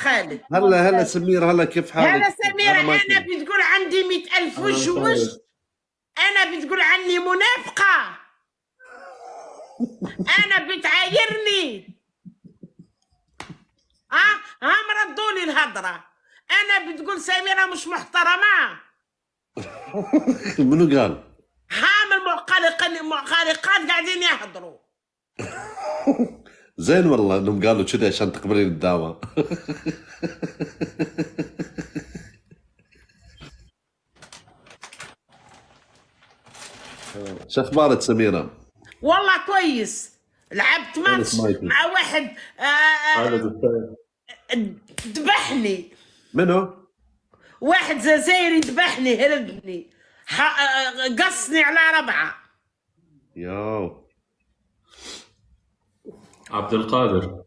خالد. هلا سميرة، هلا كيف حالك؟ هلا سميرة، أنا بتقول عندي 100,000 وش أنا بتقول عني منافقة. أنا بتعايرني. مردولي الهضرة. أنا بتقول سميرة مش محترمة. منو قال؟ هام المعقلقات قاعدين يهضروا. زين والله انهم قالوا كذا عشان تقبلين الدعوة. شو اخبارك سميرة؟ والله كويس. لعبت ماتش مع واحد ذبحني. منو؟ واحد جزائري ذبحني، هربني، قصني على 4. ياو عبد القادر.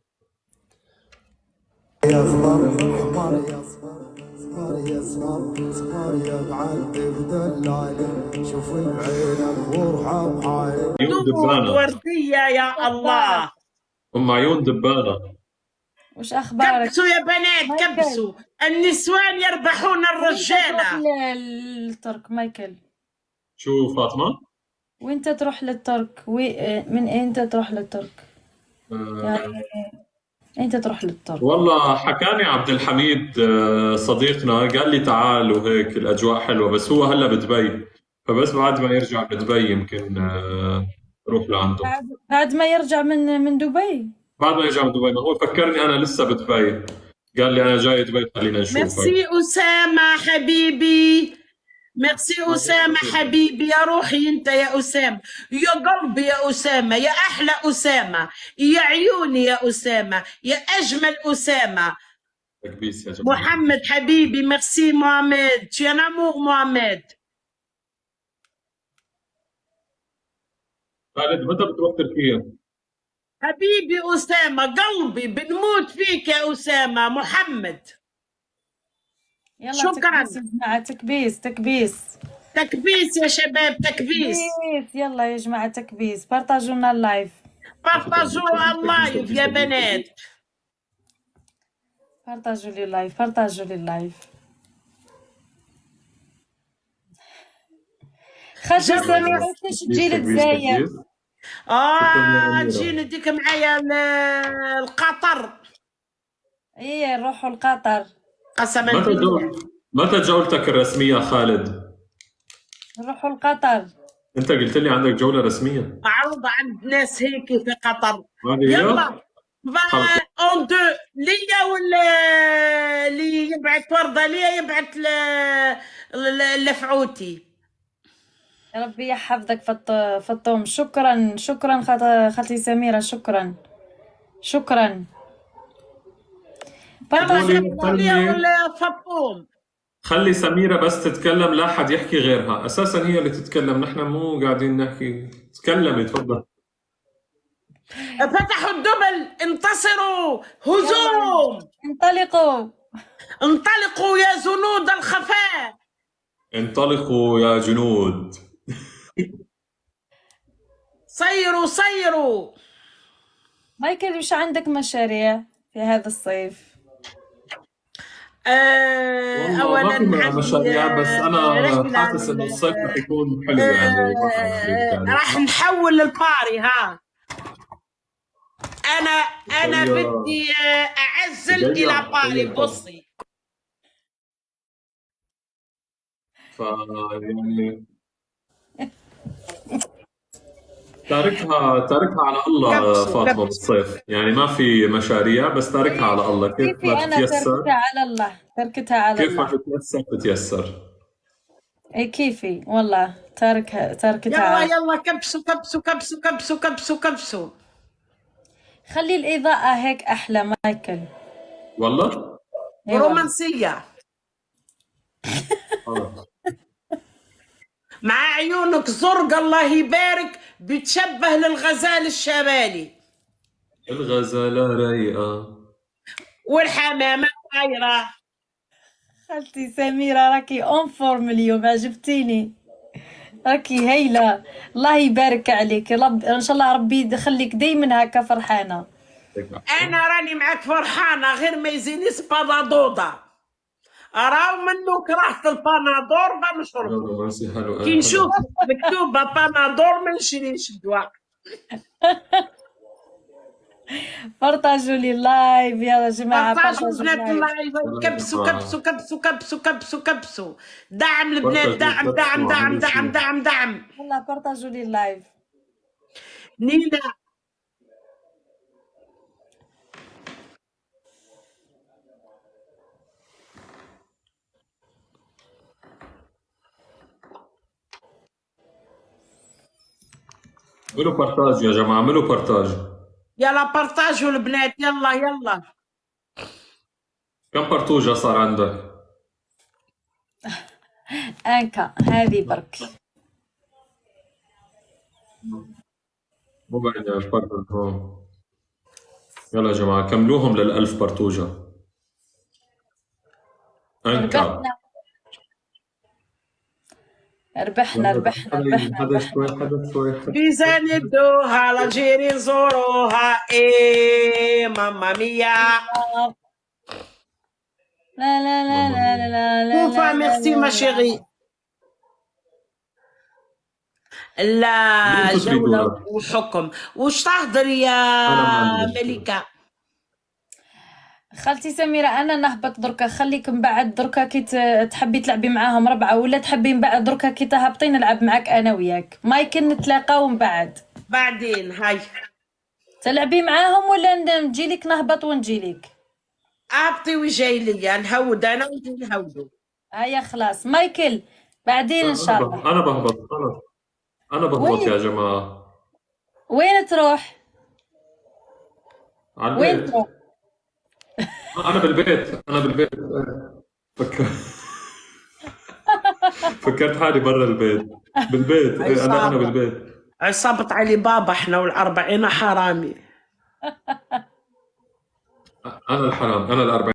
يا صبر يا صبر يا صبر يا معلم دلالي، شوف بعينك وارحم حالي. عيون دبانة وردية يا الله. عيون دبانة. وش اخبارك؟ كبسوا يا بنات، كبسوا. النسوان يربحون الرجالة. للترك مايكل. شو فاطمة؟ وانت تروح للترك من امتى تروح للترك؟ يعني انت تروح للترك. والله حكاني عبد الحميد صديقنا، قال لي تعال وهيك الاجواء حلوه، بس هو هلا بدبي، فبس بعد ما يرجع بدبي يمكن اروح لعنده. بعد ما يرجع من دبي؟ بعد ما يرجع من دبي، ما هو فكرني انا لسه بدبي، قال لي انا جاي دبي خلينا نشوفك. ميرسي أسامة حبيبي، ميرسي أسامة حبيبي، يا روحي أنت يا أسامة، يا قلبي يا أسامة، يا أحلى أسامة، يا عيوني يا أسامة، يا أجمل أسامة. تكبيس يا جماعة. محمد حبيبي، ميرسي محمد، يا نامور محمد. خالد متى بتروح تركيا؟ حبيبي أسامة، قلبي بنموت فيك يا أسامة. محمد يلا شكرا. تكبيس يا جماعة، تكبيس تكبيس تكبيس يا شباب، تكبيس. يلا يا جماعة تكبيس، بارطاجونا اللايف، بارطاجوا اللايف يا بنات، بارطاجوا لي اللايف، بارطاجوا لي اللايف. خالتي سميرة كيفاش تجي للجزائر؟ تجي نديك معايا القطر. ايه نروحوا لقطر. قسما بالله. متى جولتك الرسمية خالد؟ نروحوا لقطر. انت قلت لي عندك جولة رسمية معروضة عند ناس هيك في قطر. يلا اون دو ليا، ولا اللي يبعث وردة ليا يبعث لفعوتي. ربي يحفظك فطوم. شكرا خالتي سميرة، شكرا شكرا. ليا ولا فطوم. خلي سميرة بس تتكلم، لا حد يحكي غيرها، أساسا هي اللي تتكلم، نحن مو قاعدين نحكي. تكلمي تفضل. فتحوا الدبل، انتصروا، هجوم، انطلقوا يا جنود الخفاء، انطلقوا يا جنود. صيروا. مايكل وش عندك مشاريع في هذا الصيف؟ اولا ما في مشاريع، بس انا حاسس انه الصيف رح يكون حلو يعني. راح نحول الباري. انا بدي اعزل الى باري. بصي يعني تاركها على الله فاطمة بالصيف، يعني ما في مشاريع، بس تاركها على الله. كيف ما تتيسر تركتها على الله، تركتها على كيف الله. ما تتيسر تتيسر. اي كيفي والله، تركتها على يلا كبسوا. خلي الإضاءة هيك أحلى مايكل. والله رومانسية. مع عيونك زرق الله يبارك، بتشبه للغزال الشمالي. الغزالة رايقة والحمامة طايرة. خالتي سميرة راكي اون فورم اليوم، عجبتيني، راكي هايلة، الله يبارك عليك. ان شاء الله ربي يخليك دايما هكا فرحانة. انا راني معاك فرحانه، غير ما يزينيش بانادودا، راهو منو كرهت البانادور بنشربو، كي نشوف مكتوبه بانادور ما نشريش الدواء. بارطاجوا لي اللايف يا جماعه، بارطاجوا بارطاجوا بنات اللايف. اللايف، كبسوا كبسوا كبسوا كبسوا كبسوا كبسوا، دعم البنات، دعم دعم دعم دعم دعم دعم. والله بارطاجوا لي اللايف. نينا اعملوا بارتاج يا جماعة، اعملوا بارتاج. يلا بارطاجوا البنات، يلا يلا. كم بارتوجة صار عندك؟ انكا هذه برك. مو بعد البارتوج هون. يلا يا جماعة كملوهم لل1000 بارتوجة. أنكا. ربحنا ربحنا ربحنا هذا شوي، ربحنا. هذا شوي. بيزان ندوها لجيري نزوروها، ايه ماما ميا. لا لا لا لا لا لا كوفا ميرسي ما شيري. لا جولة وحكم، وش تهضر يا ملكة؟ خالتي سميرة، أنا نهبط دركا، خليك من بعد دركا كي تحبي تلعبي معاهم ربعة، ولا تحبي من بعد دركا كي تهبطي نلعب معاك أنا وياك، مايكن نتلاقاو من بعد. بعدين هاي تلعبي معاهم ولا نجيلك نهبط ونجيلك؟ أبطي وجاي ليا نهود أنا وأنتي نهودوا. هيا خلاص مايكل، بعدين إن شاء الله. أنا بهبط، أنا بهبط يا جماعة. وين تروح؟ على وين البيت. تروح؟ أنا بالبيت. فكرت حالي برا البيت. بالبيت. أنا بالبيت. عصابة علي بابا احنا والأربعين حرامي. أنا الحرام، أنا ال40.